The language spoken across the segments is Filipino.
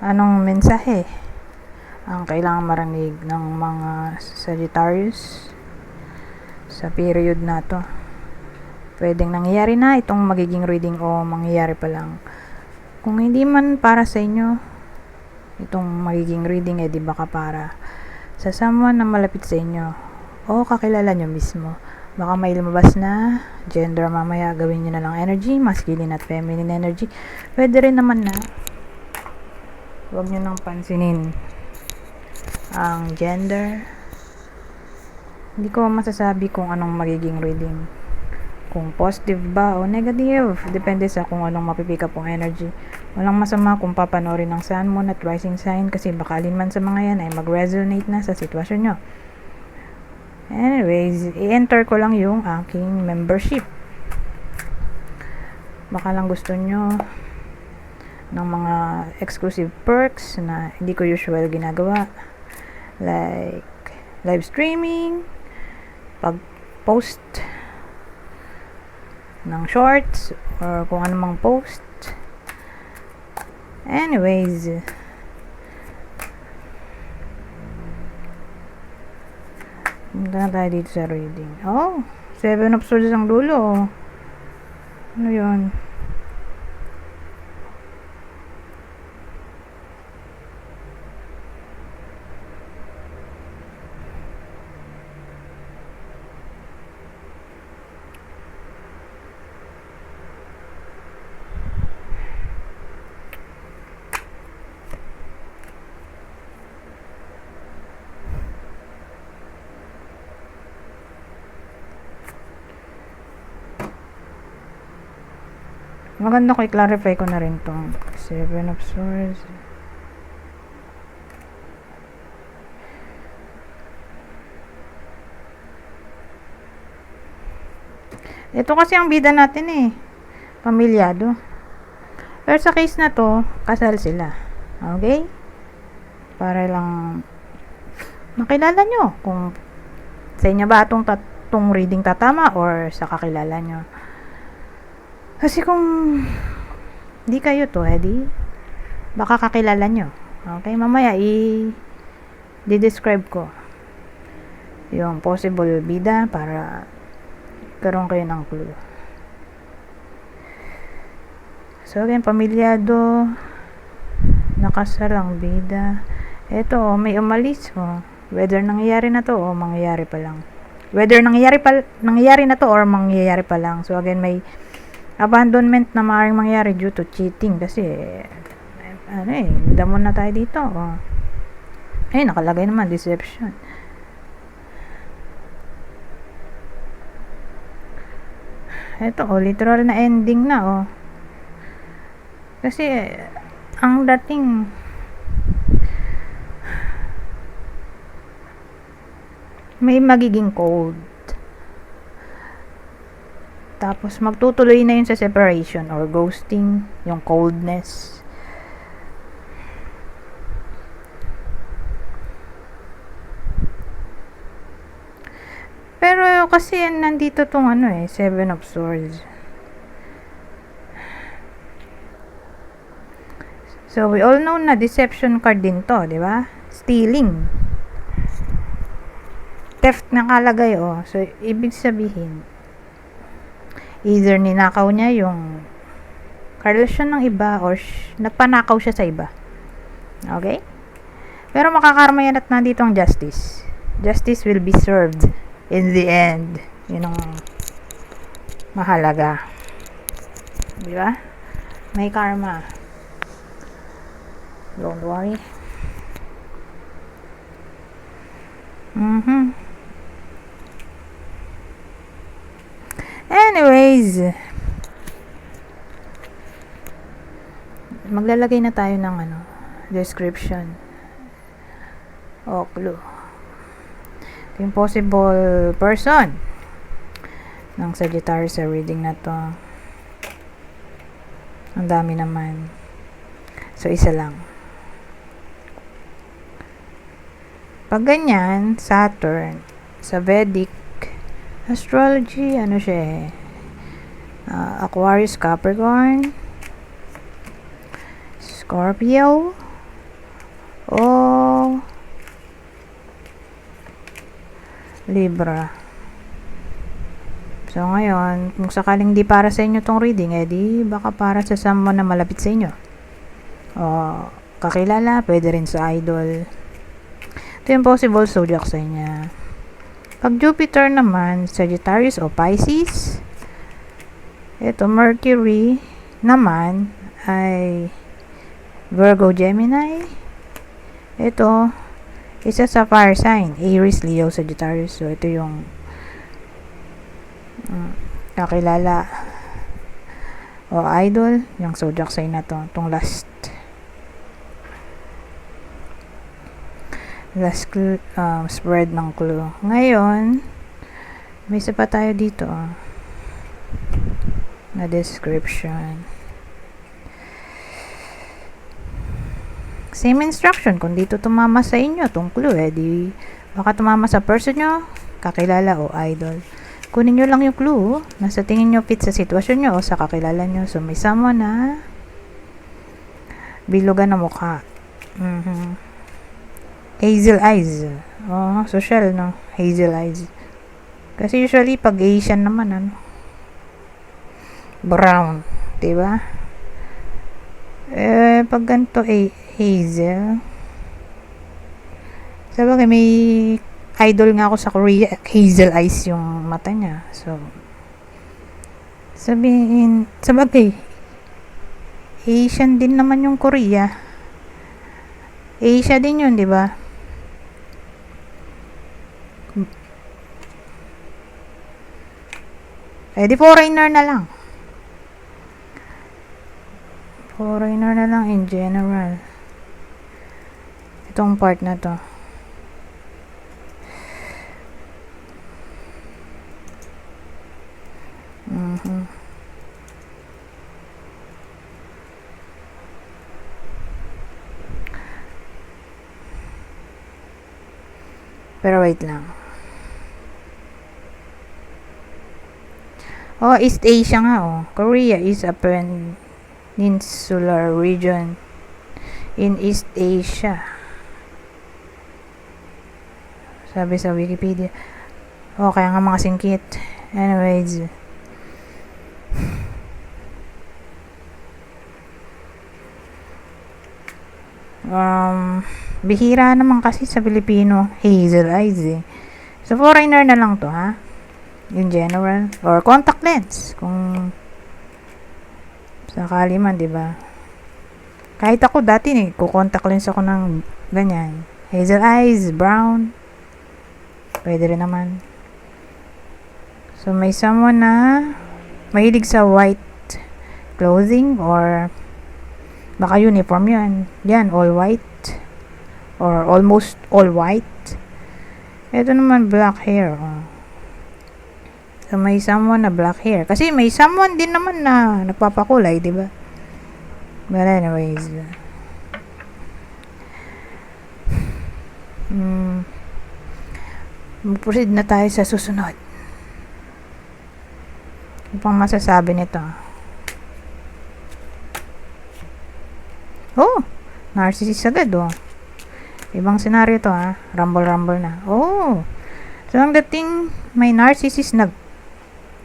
Anong mensahe ang kailangan marinig ng mga Sagittarius sa period na to? Pwedeng nangyayari na itong magiging reading o mangyayari pa lang. Kung hindi man para sa inyo itong magiging reading, di baka para sa someone na malapit sa inyo o kakilala nyo mismo. Baka may lumabas na gender mamaya, gawin nyo na lang energy, masculine at feminine energy. Pwede rin naman na huwag nyo nang pansinin ang gender. Hindi ko masasabi kung anong magiging reading, kung positive ba o negative, depende sa kung anong mapipick up ang energy. Walang masama kung papanoorin ng sun, moon at rising sign, kasi baka alin man sa mga yan ay mag-resonate na sa sitwasyon nyo. Anyways, i-enter ko lang yung aking membership. Baka lang gusto nyo ng mga exclusive perks na hindi ko usual ginagawa, like live streaming, pag-post ng shorts or kung anumang post. Anyways, punta na tayo dito sa reading. 7 of Swords ang dulo. Ano yun? Maganda ko i-clarify ko na rin tong 7 of Swords. Ito kasi ang bida natin pamilyado. Pero sa case na to, kasal sila. Okay? Para lang makilala nyo kung sa inyo ba itong reading tatama or sa kakilala nyo. Kasi kung di kayo to, baka kakilala nyo. Okay? Mamaya i-describe ko yung possible bida para karoon kayo ng clue. So again, pamilyado, nakasal ang bida. Ito, may umalis whether nangyayari na to o mangyayari pa lang. Whether nangyayari na to or mangyayari pa lang. So again, may abandonment na maaaring mangyari due to cheating kasi damon na tayo dito. Nakalagay naman deception. Ito literal na ending na kasi ang dating may magiging cold. Tapos magtutuloy na yun sa separation or ghosting, yung coldness. Pero kasi nandito tong 7 of Swords. So we all know na deception card din to, di ba? Stealing. Theft nakalagay So ibig sabihin, either ninakaw niya yung karelasyon ng iba or napanakaw siya sa iba. Okay? Pero makakarma yan at nandito ang justice. Justice will be served in the end. Yun ang mahalaga. Di ba? May karma. Don't worry. Anyways, maglalagay na tayo ng description o clue. Ito yung possible person ng Sagittarius sa reading na to. Ang dami naman. So, isa lang. Pag ganyan, Saturn, sa Vedic astrology, siya Aquarius, Capricorn, Scorpio, o Libra. So, ngayon, kung sakaling di para sa inyo tong reading, di baka para sa someone na malapit sa inyo. O kakilala, pwede rin sa idol. Ito yung possible zodiac sa inyo. Pag Jupiter naman, Sagittarius o Pisces. Ito, Mercury naman ay Virgo, Gemini. Ito, isa sa fire sign, Aries, Leo, Sagittarius. So, ito yung kakilala o idol, yung zodiac sign na to, itong last spread ng clue. Ngayon, may isa pa tayo dito na description. Same instruction, kung dito tumama sa inyo itong clue, di baka tumama sa person nyo, kakilala o idol. Kunin nyo lang yung clue na sa tingin nyo fit sa sitwasyon nyo o sa kakilala nyo. So, may someone na bilugan na mukha. Hazel eyes. Oh, social, no? Hazel eyes. Kasi usually, pag Asian naman, brown. Diba? Pag ganito, hazel. Sabagay, may idol nga ako sa Korea, hazel eyes yung mata niya. So, sabihin, sabagay, Asian din naman yung Korea. Asia din yun, di ba? Di foreigner na lang. Foreigner na lang in general. Itong part na to. Pero wait lang. East Asia nga Korea is a peninsular region in East Asia. Sabi sa Wikipedia. Kaya nga mga singkit. Anyways. Bihira naman kasi sa Pilipino hazel eyes So, foreigner na lang to, in general. Or contact lens. Kung sakali man, diba? Kahit ako dati, contact lens ako ng ganyan. Hazel eyes, brown. Pwede rin naman. So, may someone na mahilig sa white clothing or baka uniform yan, all white. Or almost all white. Ito naman black hair. So may someone na black hair. Kasi may someone din naman na nagpapakulay, di ba? But anyways. Mag-proceed na tayo sa susunod. Ano pang masasabi nito? Narcissist agad Ibang senaryo to Rumble na. So ang dating may narcissist na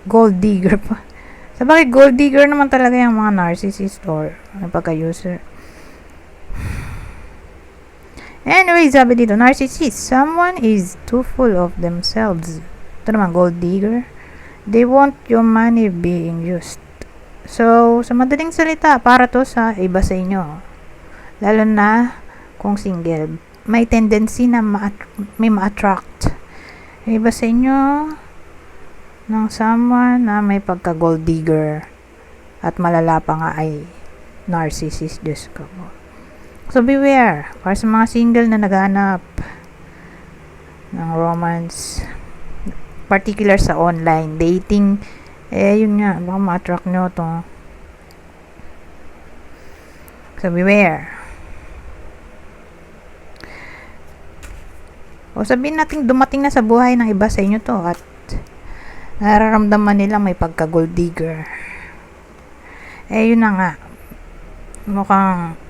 gold digger pa. Sabagay gold digger naman talaga yung mga narcissist or pagka-user. Anyway, sabi dito, narcissist. Someone is too full of themselves. Ito naman, gold digger. They want your money being used. So, sa madaling salita, para to sa iba sa inyo. Lalo na kung single. May tendency na may ma-attract iba sa inyo ng someone na may pagka-gold digger at malala pa nga ay narcissist. Diyos ko. So, beware. Para sa mga single na naghahanap ng romance, particular sa online dating, yun nga, baka ma-attract nyo to. So, beware. Sabihin natin dumating na sa buhay ng iba sa inyo to at nararamdaman nila may pagka-gold digger. Yun na nga. Mukhang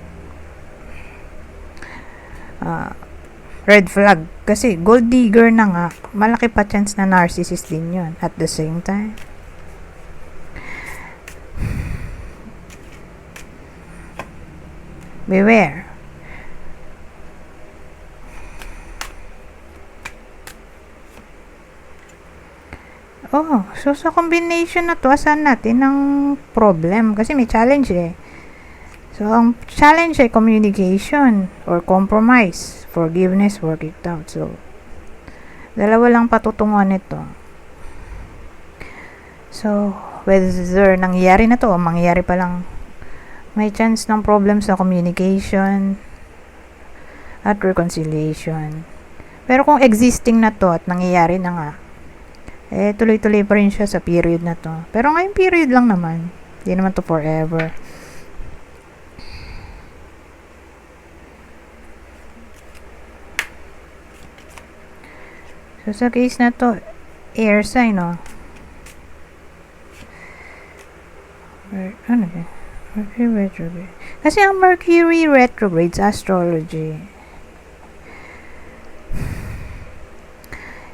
red flag. Kasi gold digger na nga, malaki pa chance na narcissist din yun at the same time. Beware. Oh, so sa combination na to, asan natin ang problem? Kasi may challenge eh. So, ang challenge ay communication or compromise. Forgiveness, work it out. So, dalawa lang patutunguhan nito. So, whether nangyayari na to o mangyayari pa lang, may chance ng problem sa communication at reconciliation. Pero kung existing na to at nangyayari na nga, tuloy-tuloy pa rin siya sa period na to. Pero ngayong period lang naman. Hindi naman to forever. So, sa case na to, air sign, no? Ano ba? Mercury retrograde. Kasi ang Mercury retrograde sa astrology,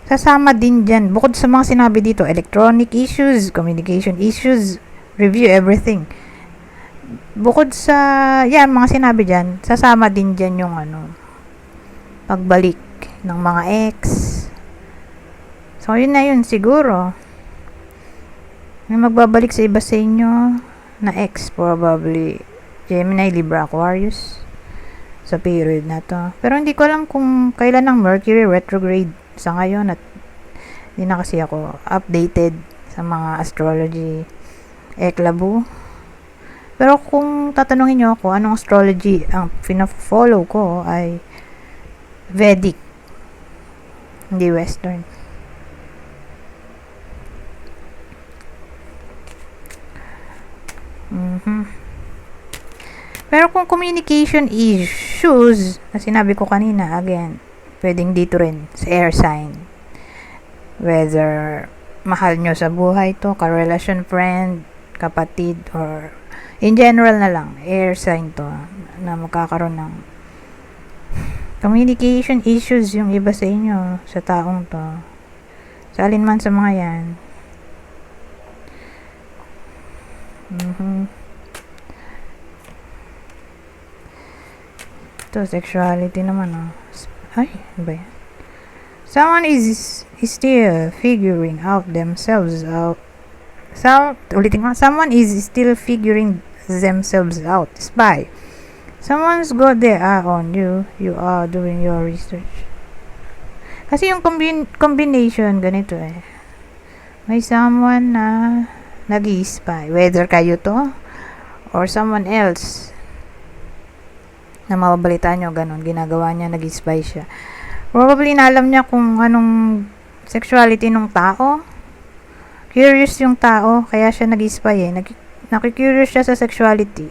kasama din dyan, bukod sa mga sinabi dito, electronic issues, communication issues, review everything. Bukod sa, mga sinabi dyan, sasama din dyan yung pagbalik ng mga ex. So, yun na yun, siguro. May magbabalik sa iba sa inyo na ex, probably Gemini, Libra, Aquarius sa period na to. Pero hindi ko alam kung kailan ang Mercury retrograde sa ngayon at hindi na kasi ako updated sa mga astrology eklabo. Pero kung tatanungin nyo ako anong astrology ang pina-follow ko ay Vedic, hindi Western. Pero kung communication issues, na sinabi ko kanina, again, pwedeng dito rin, sa air sign. Whether mahal nyo sa buhay to, karelasyon, friend, kapatid, or in general na lang, air sign to, na magkakaroon ng communication issues yung iba sa inyo, sa taong to. Sa alinman sa mga yan. Ito, sexuality naman, Ay, ano ba yan? Someone is still figuring out themselves out. Someone is still figuring themselves out. Spy. Someone's got their eye on you. You are doing your research. Kasi yung combination, ganito May someone na nag-i-spy. Whether kayo to, or someone else na mababalita nyo, ganun, ginagawa niya, nag-spy siya. Probably naalam niya kung anong sexuality ng tao. Curious yung tao, kaya siya nag-spy Nakikurious siya sa sexuality.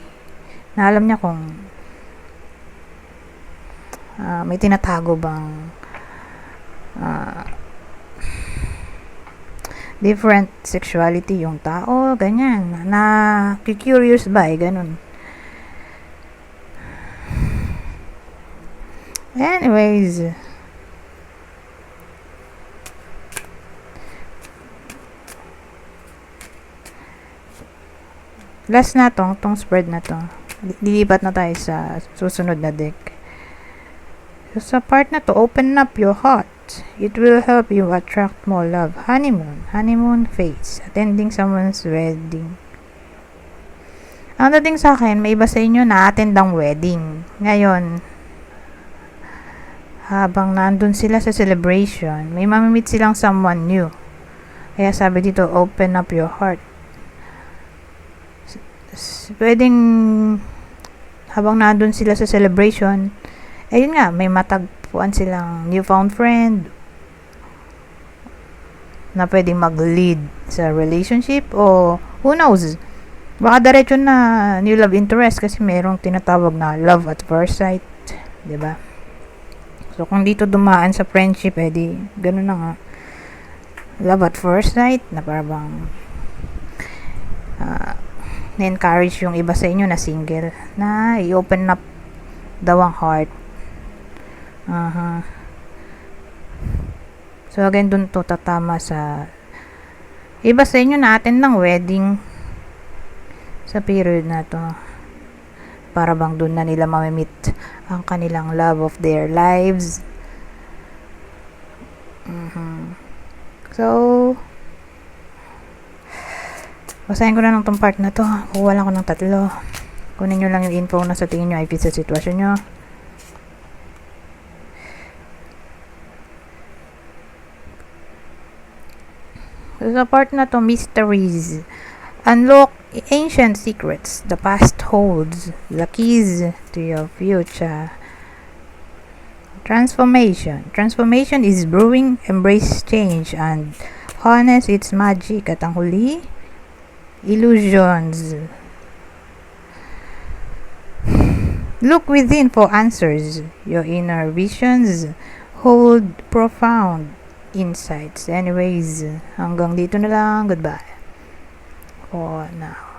Naalam niya kung may tinatago bang different sexuality yung tao, ganyan. Curious ba ganun. Anyways, last na tong spread na to. Lilipat na tayo sa susunod na deck. So, sa part na to, open up your heart. It will help you attract more love. Honeymoon phase. Attending someone's wedding. Ang dating sa akin, may iba sa inyo na attend ang wedding. Ngayon, habang nandun sila sa celebration, may mamimit silang someone new. Kaya sabi dito, open up your heart. Pwedeng habang nandun sila sa celebration, ayun nga, may matagpuan silang newfound friend na pwedeng mag-lead sa relationship, o who knows, baka diretso na new love interest kasi mayroong tinatawag na love at first sight, diba? So kung dito dumaan sa friendship, edi ganun na nga, love at first sight, na parang na-encourage yung iba sa inyo na single na i-open up daw ang heart Aha. So again, dun to tatama sa iba sa inyo na attend ng wedding sa period na to. Para bang dun na nila mamimit ang kanilang love of their lives. So, basahin ko na lang tong part na to. Kuha lang ko ng 3. Kunin nyo lang yung info na sa tingin nyo ay fit sa sitwasyon nyo. So, sa part na to, mysteries. Unlock ancient secrets. The past holds the keys to your future. Transformation. Transformation is brewing. Embrace change and harness its magic. At ang huli, illusions. Look within for answers. Your inner visions hold profound insights. Anyways, hanggang dito na lang. Goodbye for now.